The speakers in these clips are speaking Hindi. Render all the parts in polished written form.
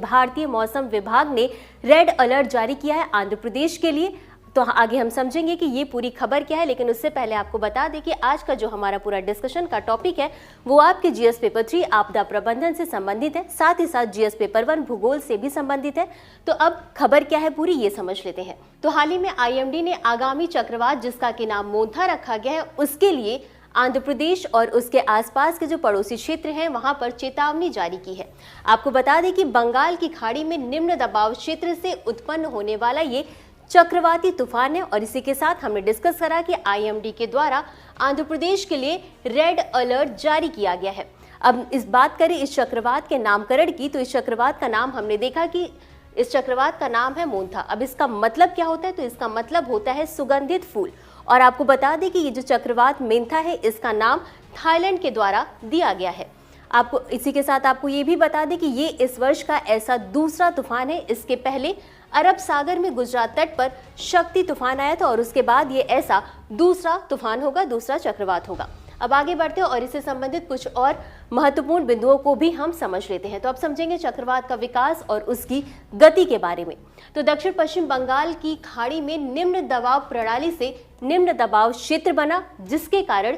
भारतीय मौसम विभाग ने रेड अलर्ट जारी किया है आंध्र प्रदेश के लिए। तो आगे हम समझेंगे कि ये पूरी खबर क्या है, लेकिन उससे पहले आपको बता दें कि आज का जो हमारा पूरा डिस्कशन का टॉपिक है वो आपके जीएस पेपर 3 आपदा प्रबंधन से संबंधित है, साथ ही साथ जीएस पेपर 1 भूगोल से भी संबंधित है। तो अब खबर क्या है पूरी ये समझ लेते हैं। तो हाल ही में आईएमडी ने आगामी चक्रवात जिसका कि नाम मोंथा रखा गया है उसके लिए आंध्र प्रदेश और उसके आसपास के जो पड़ोसी क्षेत्र हैं वहां पर चेतावनी जारी की है। आपको बता दें कि बंगाल की खाड़ी में निम्न दबाव क्षेत्र से उत्पन्न होने वाला ये चक्रवाती तूफान है और इसी के साथ हमने डिस्कस करा कि आईएमडी के द्वारा आंध्र प्रदेश के लिए रेड अलर्ट जारी किया गया है। अब इस बात करें इस चक्रवात के नामकरण की, तो इस चक्रवात का नाम हमने देखा कि इस चक्रवात का नाम है मोंथा। अब इसका मतलब क्या होता है, तो इसका मतलब होता है सुगंधित फूल। और आपको बता दें कि ये जो चक्रवात मोंथा है इसका नाम थाईलैंड के द्वारा दिया गया है। आपको इसी के साथ आपको ये भी बता दें कि ये इस वर्ष का ऐसा दूसरा तूफान है। इसके पहले अरब सागर में गुजरात तट पर शक्ति तूफान आया था और उसके बाद ये ऐसा दूसरा तूफान होगा, दूसरा चक्रवात होगा। अब आगे बढ़ते हैं और इससे संबंधित कुछ और महत्वपूर्ण बिंदुओं को भी हम समझ लेते हैं। तो अब समझेंगे चक्रवात का विकास और उसकी गति के बारे में। तो दक्षिण पश्चिम बंगाल की खाड़ी में निम्न दबाव प्रणाली से निम्न दबाव क्षेत्र बना, जिसके कारण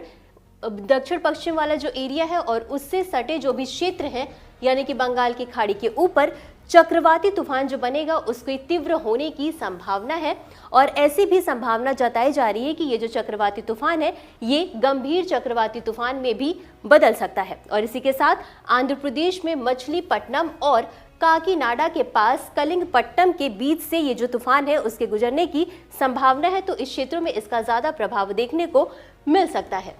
दक्षिण पश्चिम वाला जो एरिया है और उससे सटे जो भी क्षेत्र हैं यानी कि बंगाल की खाड़ी के ऊपर चक्रवाती तूफान जो बनेगा उसकी तीव्र होने की संभावना है। और ऐसी भी संभावना जताई जा रही है कि ये जो चक्रवाती तूफान है ये गंभीर चक्रवाती तूफान में भी बदल सकता है। और इसी के साथ आंध्र प्रदेश में मछलीपट्टनम और काकीनाडा के पास कलिंगपट्टनम के बीच से ये जो तूफान है उसके गुजरने की संभावना है। तो इस क्षेत्रों में इसका ज्यादा प्रभाव देखने को मिल सकता है।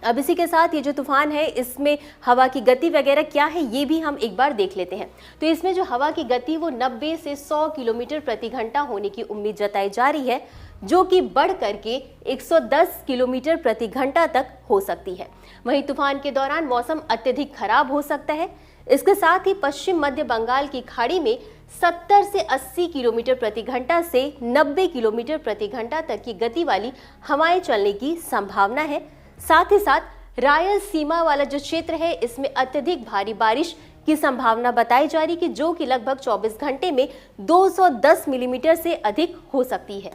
अब इसी के साथ ये जो तूफान है इसमें हवा की गति वगैरह क्या है ये भी हम एक बार देख लेते हैं। तो इसमें जो हवा की गति वो 90 से 100 किलोमीटर प्रति घंटा होने की उम्मीद जताई जा रही है, जो कि बढ़ करके 110 किलोमीटर प्रति घंटा तक हो सकती है। वहीं तूफान के दौरान मौसम अत्यधिक खराब हो सकता है। इसके साथ ही पश्चिम मध्य बंगाल की खाड़ी में 70 से 80 किलोमीटर प्रति घंटा से 90 किलोमीटर प्रति घंटा तक की गति वाली हवाएं चलने की संभावना है। साथ ही साथ रायल सीमा वाला जो क्षेत्र है इसमें अत्यधिक भारी बारिश की संभावना बताई जा रही कि जो कि लगभग 24 घंटे में 210 मिलीमीटर से अधिक हो सकती है।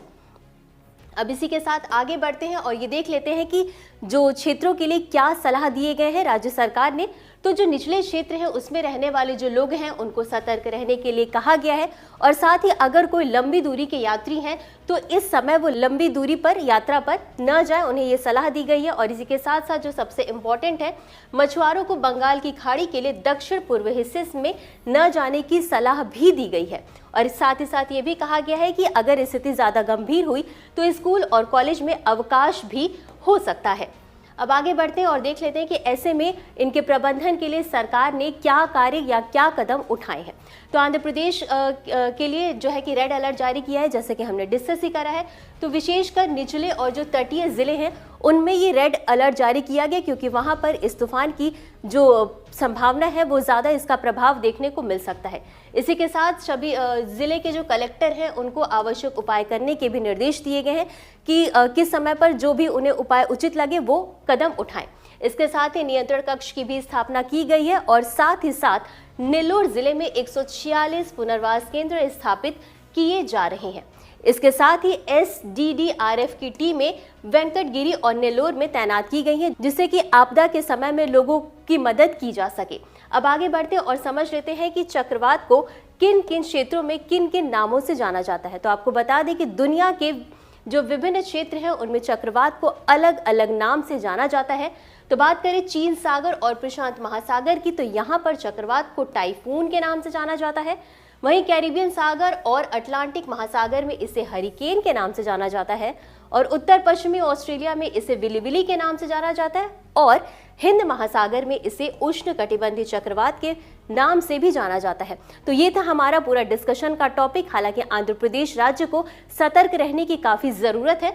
अब इसी के साथ आगे बढ़ते हैं और ये देख लेते हैं कि जो क्षेत्रों के लिए क्या सलाह दिए गए हैं राज्य सरकार ने। तो जो निचले क्षेत्र है उसमें रहने वाले जो लोग हैं उनको सतर्क रहने के लिए कहा गया है। और साथ ही अगर कोई लंबी दूरी के यात्री हैं तो इस समय वो लंबी दूरी पर यात्रा पर न जाए, उन्हें ये सलाह दी गई है। और इसी के साथ साथ जो सबसे इम्पोर्टेंट है, मछुआरों को बंगाल की खाड़ी के लिए दक्षिण पूर्व हिस्से में न जाने की सलाह भी दी गई है। और साथ ही साथ ये भी कहा गया है कि अगर स्थिति ज़्यादा गंभीर हुई तो स्कूल और कॉलेज में अवकाश भी हो सकता है। अब आगे बढ़ते हैं और देख लेते हैं कि ऐसे में इनके प्रबंधन के लिए सरकार ने क्या कार्य या क्या कदम उठाए हैं। तो आंध्र प्रदेश के लिए जो है कि रेड अलर्ट जारी किया है, जैसे कि हमने डिस्कस ही करा है। तो विशेषकर निचले और जो तटीय जिले हैं उनमें ये रेड अलर्ट जारी किया गया, क्योंकि वहां पर इस तूफान की जो संभावना है वो ज़्यादा इसका प्रभाव देखने को मिल सकता है। इसी के साथ सभी ज़िले के जो कलेक्टर हैं उनको आवश्यक उपाय करने के भी निर्देश दिए गए हैं कि किस समय पर जो भी उन्हें उपाय उचित लगे वो कदम उठाएं। इसके साथ ही नियंत्रण कक्ष की भी स्थापना की गई है और साथ ही साथ नेल्लोर जिले में 146 पुनर्वास केंद्र स्थापित किए जा रहे हैं। इसके साथ ही एसडीडीआरएफ की टीमें वेंकटगिरी और नेल्लोर में तैनात की गई हैं, जिससे कि आपदा के समय में लोगों की मदद की जा सके। अब आगे बढ़ते और समझ लेते हैं कि चक्रवात को किन किन क्षेत्रों में किन किन नामों से जाना जाता है। तो आपको बता दें कि दुनिया के जो विभिन्न क्षेत्र हैं उनमें चक्रवात को अलग अलग नाम से जाना जाता है। तो बात करें चीन सागर और प्रशांत महासागर की, तो यहाँ पर चक्रवात को टाइफून के नाम से जाना जाता है। वहीं कैरिबियन सागर और अटलांटिक महासागर में इसे हरिकेन के नाम से जाना जाता है और उत्तर पश्चिमी ऑस्ट्रेलिया में इसे विली के नाम से जाना जाता है और हिंद महासागर में इसे उष्णकटिबंधीय चक्रवात के नाम से भी जाना जाता है। तो ये था हमारा पूरा डिस्कशन का टॉपिक। हालांकि आंध्र प्रदेश राज्य को सतर्क रहने की काफी जरूरत है।